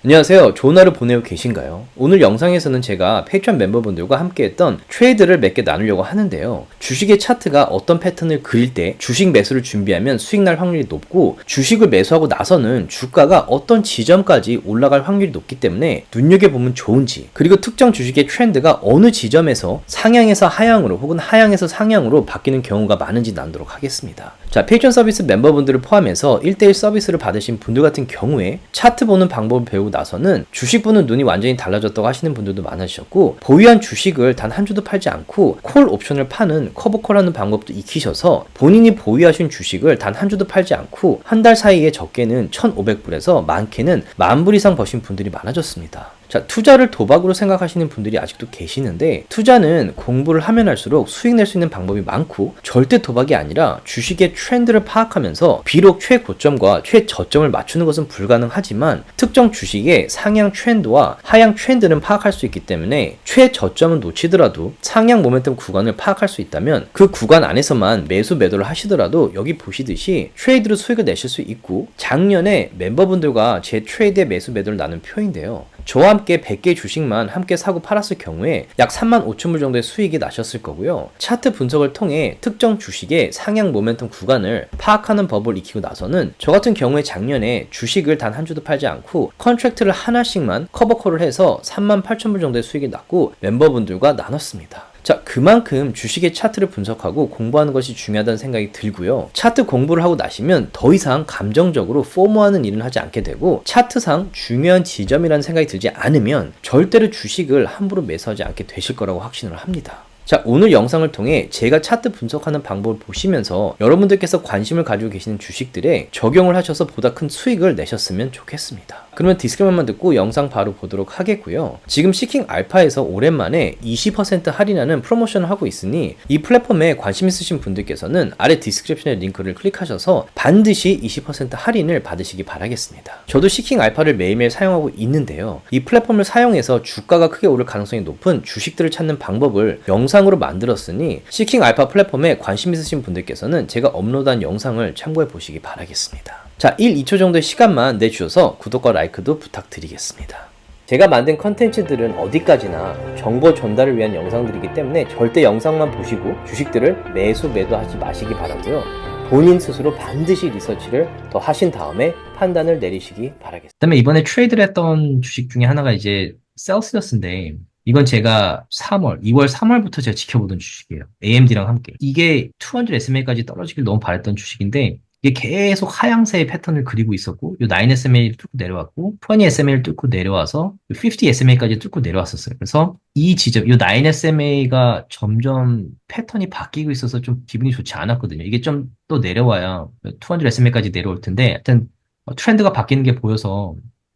안녕하세요. 좋은 하루 보내고 계신가요? 오늘 영상에서는 제가 페이트런 멤버분들과 함께 했던 트레이드를 몇 개 나누려고 하는데요. 주식의 차트가 어떤 패턴을 그릴 때 주식 매수를 준비하면 수익 날 확률이 높고, 주식을 매수하고 나서는 주가가 어떤 지점까지 올라갈 확률이 높기 때문에 눈여겨보면 좋은지, 그리고 특정 주식의 트렌드가 어느 지점에서 상향에서 하향으로 혹은 하향에서 상향으로 바뀌는 경우가 많은지 나누도록 하겠습니다. 자, 페이트런 서비스 멤버분들을 포함해서 1대1 서비스를 받으신 분들 같은 경우에 차트 보는 방법을 배우고 나서는 주식 보는 눈이 완전히 달라졌다고 하시는 분들도 많으셨고, 보유한 주식을 단 한 주도 팔지 않고 콜 옵션을 파는 커버콜하는 방법도 익히셔서 본인이 보유하신 주식을 단 한 주도 팔지 않고 한 달 사이에 적게는 1,500불에서 많게는 10,000불 이상 버신 분들이 많아졌습니다. 자, 투자를 도박으로 생각하시는 분들이 아직도 계시는데, 투자는 공부를 하면 할수록 수익 낼 수 있는 방법이 많고 절대 도박이 아니라 주식의 트렌드를 파악하면서 비록 최고점과 최저점을 맞추는 것은 불가능하지만 특정 주식의 상향 트렌드와 하향 트렌드는 파악할 수 있기 때문에 최저점은 놓치더라도 상향 모멘텀 구간을 파악할 수 있다면 그 구간 안에서만 매수 매도를 하시더라도 여기 보시듯이 트레이드로 수익을 내실 수 있고, 작년에 멤버분들과 제 트레이드의 매수 매도를 나눈 표인데요. 저와 함께 100개의 주식만 함께 사고 팔았을 경우에 약 35,000불 정도의 수익이 나셨을 거고요. 차트 분석을 통해 특정 주식의 상향 모멘텀 구간을 파악하는 법을 익히고 나서는 저 같은 경우에 작년에 주식을 단 한 주도 팔지 않고 컨트랙트를 하나씩만 커버콜을 해서 38,000불 정도의 수익이 났고 멤버분들과 나눴습니다. 자, 그만큼 주식의 차트를 분석하고 공부하는 것이 중요하다는 생각이 들고요. 차트 공부를 하고 나시면 더 이상 감정적으로 포모하는 일은 하지 않게 되고, 차트상 중요한 지점이라는 생각이 들지 않으면 절대로 주식을 함부로 매수하지 않게 되실 거라고 확신을 합니다. 자, 오늘 영상을 통해 제가 차트 분석하는 방법을 보시면서 여러분들께서 관심을 가지고 계시는 주식들에 적용을 하셔서 보다 큰 수익을 내셨으면 좋겠습니다. 그러면 디스크레이머만 듣고 영상 바로 보도록 하겠고요. 지금 시킹 알파에서 오랜만에 20% 할인하는 프로모션을 하고 있으니 이 플랫폼에 관심 있으신 분들께서는 아래 디스크립션의 링크를 클릭하셔서 반드시 20% 할인을 받으시기 바라겠습니다. 저도 시킹 알파를 매일매일 사용하고 있는데요. 이 플랫폼을 사용해서 주가가 크게 오를 가능성이 높은 주식들을 찾는 방법을 영상으로 만들었으니 시킹 알파 플랫폼에 관심 있으신 분들께서는 제가 업로드한 영상을 참고해 보시기 바라겠습니다. 자, 1, 2초 정도의 시간만 내주셔서 구독과 라이크도 부탁드리겠습니다. 제가 만든 컨텐츠들은 어디까지나 정보 전달을 위한 영상들이기 때문에 절대 영상만 보시고 주식들을 매수 매도하지 마시기 바라고요. 본인 스스로 반드시 리서치를 더 하신 다음에 판단을 내리시기 바라겠습니다. 그다음에 이번에 트레이드를 했던 주식 중에 하나가 이제 셀시어스인데, 이건 제가 2월 3월부터 제가 지켜보던 주식이에요. AMD랑 함께. 이게 200 SMA까지 떨어지길 너무 바랬던 주식인데, 이게 계속 하향세의 패턴을 그리고 있었고, 요 9 SMA를 뚫고 내려왔고, 20 SMA를 뚫고 내려와서 50 SMA까지 뚫고 내려왔었어요. 그래서 이 지점, 요 9 SMA가 점점 패턴이 바뀌고 있어서 좀 기분이 좋지 않았거든요. 이게 좀 또 내려와야 200 SMA까지 내려올 텐데, 하여튼 트렌드가 바뀌는 게 보여서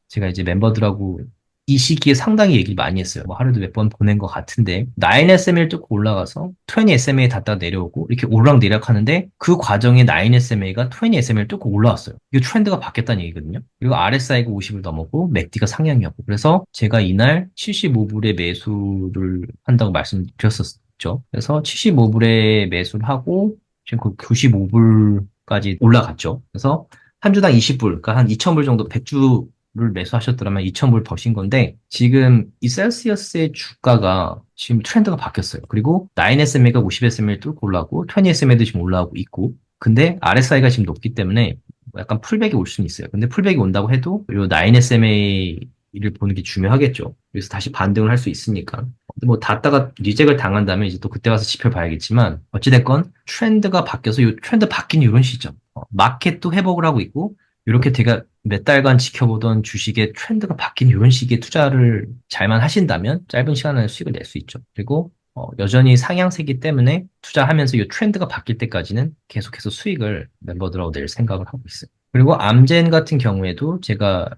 제가 이제 멤버들하고 이 시기에 상당히 얘기를 많이 했어요. 뭐 하루도 몇 번 보낸 것 같은데, 9 SMA를 뚫고 올라가서 20 SMA 닿다가 내려오고 이렇게 오르락내리락 하는데, 그 과정에 9 SMA가 20 SMA를 뚫고 올라왔어요. 이거 트렌드가 바뀌었다는 얘기거든요. 그리고 RSI가 50을 넘었고 맥디가 상향이었고, 그래서 제가 이날 75불에 매수를 한다고 말씀드렸었죠. 그래서 75불에 매수를 하고 지금 그 95불까지 올라갔죠. 그래서 한 주당 20불, 그러니까 한 2,000불 정도 100주 를 매수하셨더라면 2,000불 버신 건데, 지금 이 셀시어스의 주가가 지금 트렌드가 바뀌었어요. 그리고 9 SMA가 50 SMA를 뚫고 올라오고 20 SMA도 지금 올라오고 있고, 근데 RSI가 지금 높기 때문에 약간 풀백이 올 수는 있어요. 근데 풀백이 온다고 해도 이 9 SMA를 보는 게 중요하겠죠. 그래서 다시 반등을 할 수 있으니까. 뭐 닿다가 리젝을 당한다면 이제 또 그때 가서 지표 봐야겠지만, 어찌됐건 트렌드가 바뀌어서 이 트렌드 바뀐 이런 시점, 마켓도 회복을 하고 있고, 이렇게 제가 몇 달간 지켜보던 주식의 트렌드가 바뀐 이런 식의 투자를 잘만 하신다면 짧은 시간 안에 수익을 낼 수 있죠. 그리고 여전히 상향세이기 때문에 투자하면서 이 트렌드가 바뀔 때까지는 계속해서 수익을 멤버들하고 낼 생각을 하고 있어요. 그리고 암젠 같은 경우에도 제가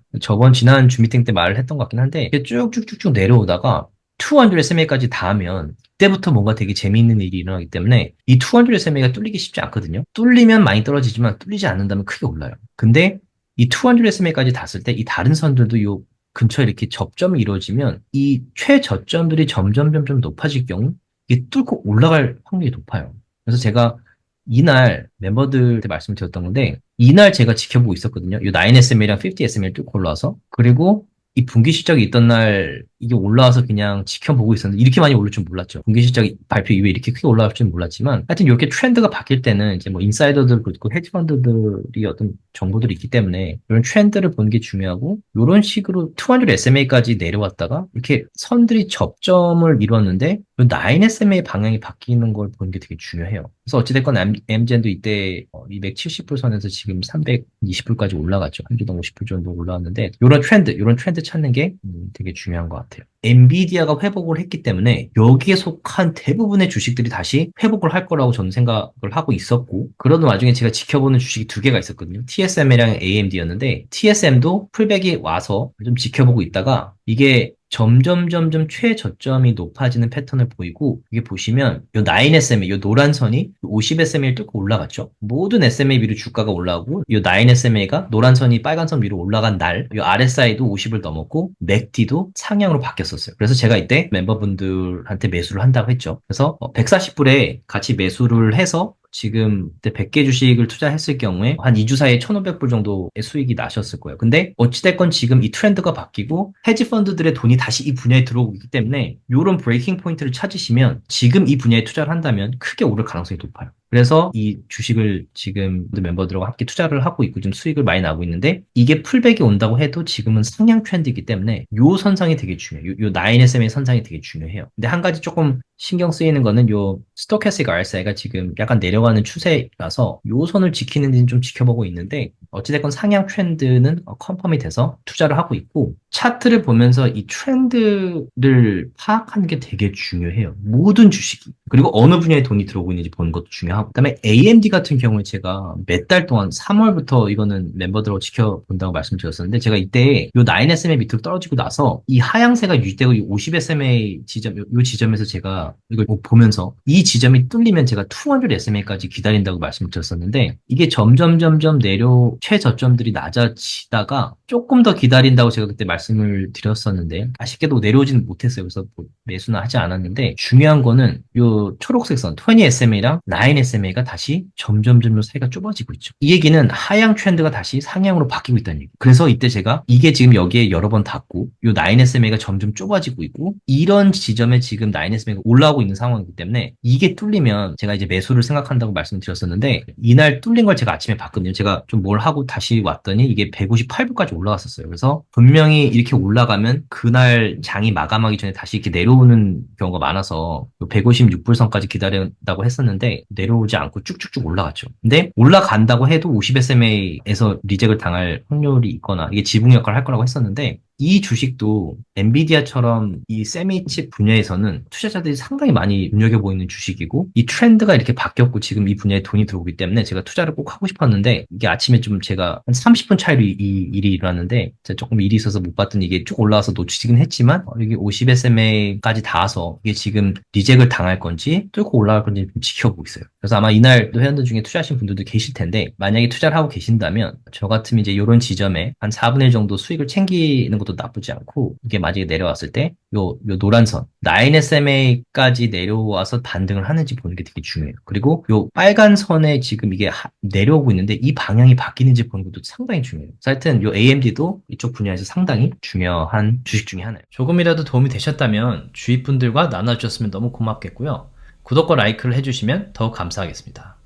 지난 주미팅 때 말을 했던 것 같긴 한데, 이게 쭉쭉쭉쭉 내려오다가 200 SMA까지 닿으면 그때부터 뭔가 되게 재미있는 일이 일어나기 때문에, 이 200 SMA가 뚫리기 쉽지 않거든요. 뚫리면 많이 떨어지지만 뚫리지 않는다면 크게 올라요. 근데 이 200 SMA까지 닿았을 때 이 다른 선들도 요 근처에 이렇게 접점이 이루어지면 이 최저점들이 점점 높아질 경우 이게 뚫고 올라갈 확률이 높아요. 그래서 제가 이날 멤버들한테 말씀을 드렸던 건데, 이날 제가 지켜보고 있었거든요. 요 9SMA랑 50SMA를 뚫고 올라와서, 그리고 이 분기 실적이 있던 날 이게 올라와서 그냥 지켜보고 있었는데 이렇게 많이 오를 줄 몰랐죠. 분기 실적 발표 이후에 이렇게 크게 올라갈 줄 몰랐지만 하여튼 이렇게 트렌드가 바뀔 때는 이제 뭐 인사이더들 그리고 헤지펀드들이 어떤 정보들이 있기 때문에 이런 트렌드를 보는 게 중요하고 이런 식으로 200 SMA까지 내려왔다가 이렇게 선들이 접점을 이뤘는데 9 SMA 방향이 바뀌는 걸 보는 게 되게 중요해요. 그래서 어찌됐건 엠젠도 이때 270불 선에서 지금 320불까지 올라갔죠. 한 주당 50불 정도 올라왔는데 이런 트렌드 찾는 게 되게 중요한 것 같아요. 엔비디아가 회복을 했기 때문에 여기에 속한 대부분의 주식들이 다시 회복을 할 거라고 저는 생각을 하고 있었고 그러는 와중에 제가 지켜보는 주식이 두 개가 있었거든요. TSM이랑 AMD였는데 TSM도 풀백이 와서 좀 지켜보고 있다가 이게 점점 최저점이 높아지는 패턴을 보이고 이게 보시면 요 9SMA, 요 노란 선이 50SMA를 뚫고 올라갔죠. 모든 SMA 위로 주가가 올라오고 요 9SMA가 노란 선이 빨간 선 위로 올라간 날 요 RSI도 50을 넘었고 맥디도 상향으로 바뀌었었어요. 그래서 제가 이때 멤버분들한테 매수를 한다고 했죠. 그래서 140불에 같이 매수를 해서 지금 그때 100개 주식을 투자했을 경우에 한 2주 사이에 1,500불 정도의 수익이 나셨을 거예요. 근데 어찌됐건 지금 이 트렌드가 바뀌고 헤지 펀드들의 돈이 다시 이 분야에 들어오고 있기 때문에 이런 브레이킹 포인트를 찾으시면 지금 이 분야에 투자를 한다면 크게 오를 가능성이 높아요. 그래서 이 주식을 지금 멤버들과 함께 투자를 하고 있고 좀 수익을 많이 나고 있는데 이게 풀백이 온다고 해도 지금은 상향 트렌드이기 때문에 요 선상이 되게 중요해요. 요 9SM의 선상이 되게 중요해요. 근데 한 가지 조금 신경 쓰이는 거는 요 스토캐스틱 RSI가 지금 약간 내려가는 추세라서 요 선을 지키는지는 좀 지켜보고 있는데 어찌됐건 상향 트렌드는 컨펌이 돼서 투자를 하고 있고 차트를 보면서 이 트렌드를 파악하는 게 되게 중요해요. 모든 주식이. 그리고 어느 분야에 돈이 들어오고 있는지 보는 것도 중요하고 그다음에 AMD 같은 경우에 제가 몇 달 동안 3월부터 이거는 멤버들하고 지켜본다고 말씀드렸었는데 제가 이때 요 9SMA 밑으로 떨어지고 나서 이 하향세가 유지되고 이 50SMA 지점 요 지점에서 제가 이걸 보면서 이 지점이 뚫리면 제가 200 SMA까지 기다린다고 말씀드렸었는데 이게 점점 내려 최저점들이 낮아지다가 조금 더 기다린다고 제가 그때 말씀을 드렸었는데 아쉽게도 내려오지는 못했어요. 그래서 뭐 매수는 하지 않았는데 중요한 거는 요 초록색 선 20 SMA랑 9 SMA가 다시 점점 사이가 좁아지고 있죠. 이 얘기는 하향 트렌드가 다시 상향으로 바뀌고 있다는 얘기. 그래서 이때 제가 이게 지금 여기에 여러 번 닿고 요 9 SMA가 점점 좁아지고 있고 이런 지점에 지금 9 SMA가 올라오고 있는 상황이기 때문에 이게 뚫리면 제가 이제 매수를 생각한다고 말씀드렸었는데 이날 뚫린 걸 제가 아침에 봤거든요. 제가 좀 뭘 하고 다시 왔더니 이게 158불까지 올라갔었어요. 그래서 분명히 이렇게 올라가면 그날 장이 마감하기 전에 다시 이렇게 내려오는 경우가 많아서 156불 선까지 기다린다고 했었는데 내려오지 않고 쭉쭉쭉 올라갔죠. 근데 올라간다고 해도 50SMA에서 리젝을 당할 확률이 있거나 이게 지붕 역할을 할 거라고 했었는데 이 주식도 엔비디아처럼 이 세미칩 분야에서는 투자자들이 상당히 많이 눈여겨보고 있는 주식이고 이 트렌드가 이렇게 바뀌었고 지금 이 분야에 돈이 들어오기 때문에 제가 투자를 꼭 하고 싶었는데 이게 아침에 좀 제가 한 30분 차이로 이 일이 일어났는데 제가 조금 일이 있어서 못 봤더니 이게 쭉 올라와서 놓치긴 했지만 여기 50SMA까지 닿아서 이게 지금 리젝을 당할 건지 뚫고 올라갈 건지 좀 지켜보고 있어요. 그래서 아마 이날도 회원들 중에 투자하신 분들도 계실 텐데 만약에 투자를 하고 계신다면 저 같으면 이제 이런 지점에 한 4분의 1 정도 수익을 챙기는 것도 나쁘지 않고 이게 만약에 내려왔을 때 요 노란 선 9SMA까지 내려와서 반등을 하는지 보는 게 되게 중요해요. 그리고 요 빨간 선에 지금 이게 내려오고 있는데 이 방향이 바뀌는지 보는 것도 상당히 중요해요. 그래서 하여튼 요 AMD도 이쪽 분야에서 상당히 중요한 주식 중에 하나예요. 조금이라도 도움이 되셨다면 주위 분들과 나눠주셨으면 너무 고맙겠고요. 구독과 라이크를 해주시면 더욱 감사하겠습니다.